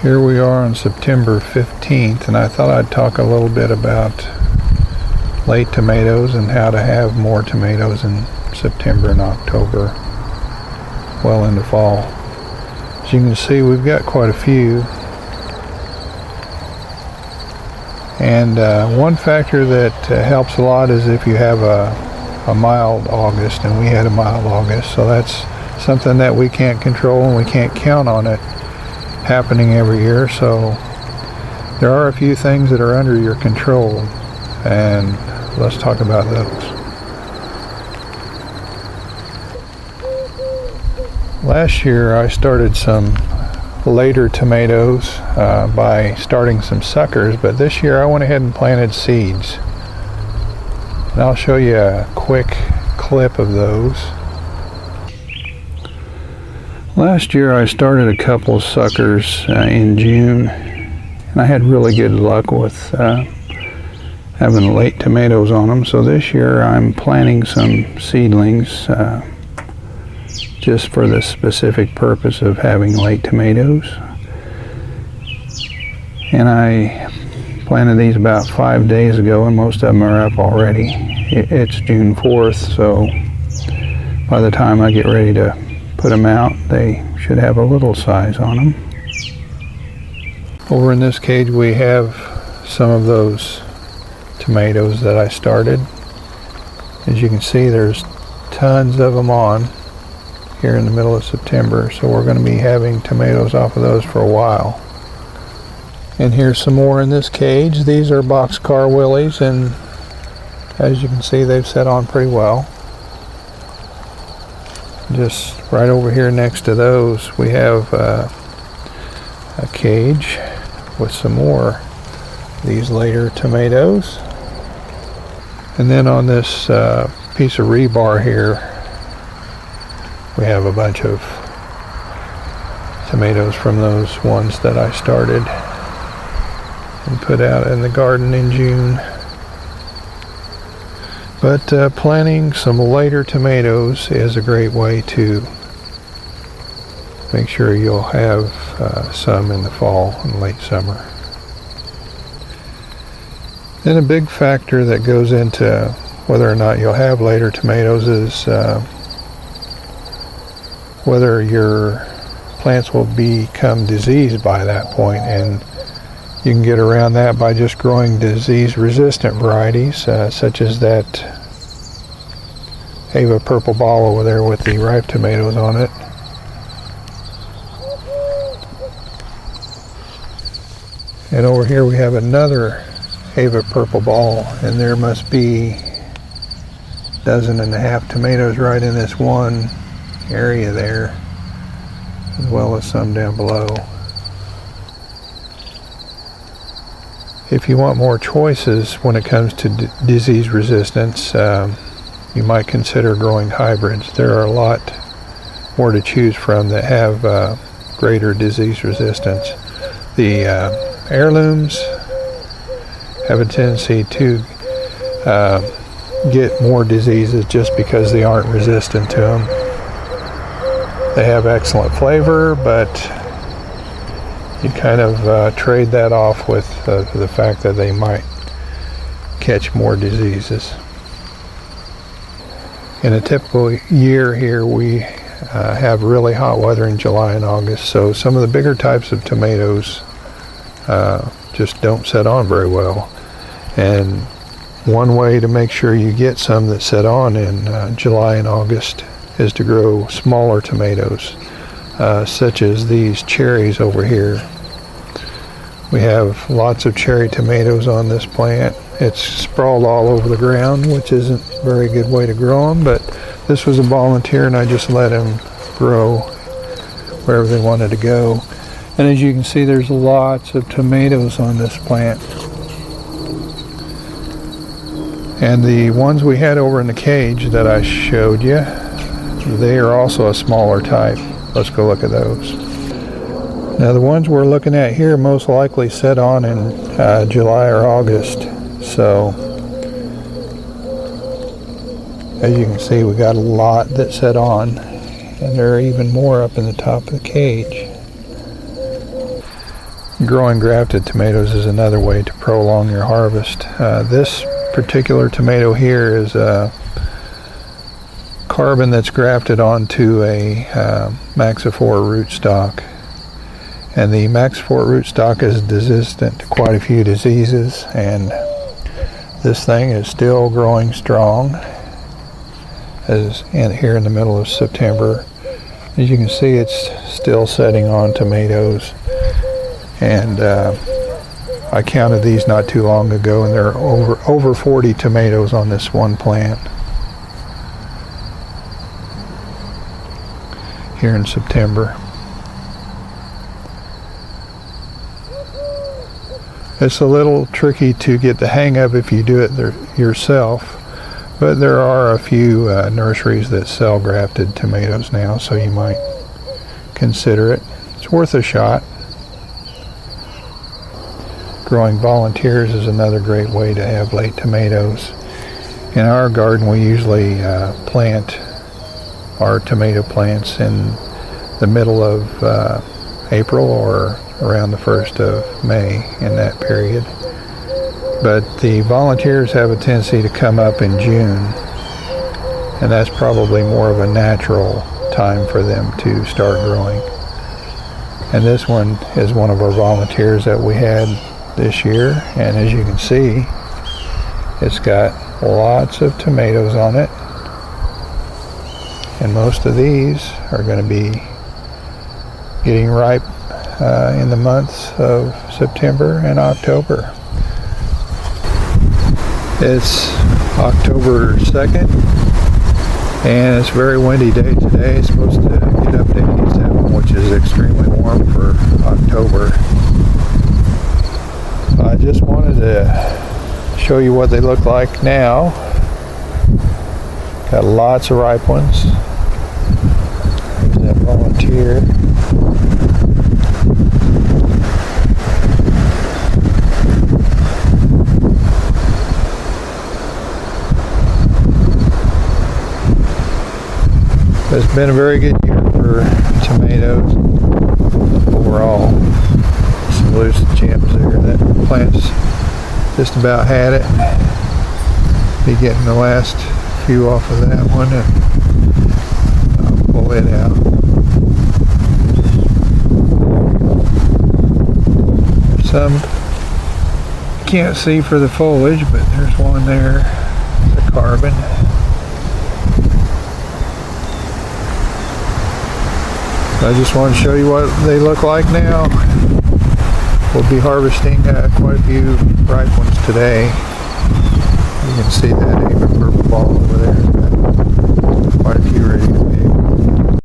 Here we are on September 15th, and I thought I'd talk a little bit about late tomatoes and how to have more tomatoes in September and October, well into fall. As you can see, we've got quite a few. And one factor that helps a lot is if you have a mild August, and we had a mild August, so that's something that we can't control and we can't count on it happening every year. So there are a few things that are under your control, and let's talk about those. Last year I started some later tomatoes by starting some suckers, but this year I went ahead and planted seeds, and I'll show you a quick clip of those. Last year I started a couple of suckers in June, and I had really good luck with having late tomatoes on them. So this year I'm planting some seedlings just for the specific purpose of having late tomatoes. And I planted these about 5 days ago, and most of them are up already. It's June 4th, so by the time I get ready to put them out, they should have a little size on them. Over in this cage we have some of those tomatoes that I started. As you can see, there's tons of them on here in the middle of September, so we're going to be having tomatoes off of those for a while. And here's some more in this cage. These are boxcar willies, and as you can see, they've set on pretty well. Just right over here next to those we have a cage with some more these later tomatoes. And then on this piece of rebar here we have a bunch of tomatoes from those ones that I started and put out in the garden in June. But planting some later tomatoes is a great way to make sure you'll have some in the fall and late summer. Then a big factor that goes into whether or not you'll have later tomatoes is whether your plants will become diseased by that point, and you can get around that by just growing disease-resistant varieties, such as that Ava purple ball over there with the ripe tomatoes on it. And over here we have another Ava purple ball, and there must be 1.5 tomatoes right in this one area there, as well as some down below. If you want more choices when it comes to disease resistance, you might consider growing hybrids. There are a lot more to choose from that have greater disease resistance. The heirlooms have a tendency to get more diseases just because they aren't resistant to them. They have excellent flavor, but you kind of trade that off with the fact that they might catch more diseases. In a typical year here, we have really hot weather in July and August, so some of the bigger types of tomatoes just don't set on very well. And one way to make sure you get some that set on in July and August is to grow smaller tomatoes, such as these cherries over here. We have lots of cherry tomatoes on this plant. It's sprawled all over the ground, which isn't a very good way to grow them, but this was a volunteer and I just let them grow wherever they wanted to go. And as you can see, there's lots of tomatoes on this plant. And the ones we had over in the cage that I showed you, they are also a smaller type. Let's go look at those. Now the ones we're looking at here most likely set on in July or August. So as you can see, we got a lot that set on, and there are even more up in the top of the cage. growing grafted tomatoes is another way to prolong your harvest. This particular tomato here is a carbon that's grafted onto a Maxifor rootstock. And the Maxifor rootstock is resistant to quite a few diseases, and this thing is still growing strong here in the middle of September. As you can see, it's still setting on tomatoes, and I counted these not too long ago, and there are over 40 tomatoes on this one plant here in September. It's a little tricky to get the hang of if you do it yourself, but there are a few nurseries that sell grafted tomatoes now, so you might consider it. It's worth a shot. Growing volunteers is another great way to have late tomatoes. In our garden, we usually plant our tomato plants in the middle of April or around the 1st of May, in that period. But the volunteers have a tendency to come up in June, and that's probably more of a natural time for them to start growing. And this one is one of our volunteers that we had this year, and as you can see, it's got lots of tomatoes on it, and most of these are going to be getting ripe in the months of September and October. It's October 2nd, and it's a very windy day today. It's supposed to get up to 87, which is extremely warm for October. I just wanted to show you what they look like now. Got lots of ripe ones. There's that volunteer. It's been a very good year for tomatoes overall. Some loose gems there. That plant's just about had it. Be getting the last few off of that one, and I'll pull it out. Some you can't see for the foliage, but there's one there, the carbon. I just want to show you what they look like now. We'll be harvesting quite a few ripe ones today. You can see that even purple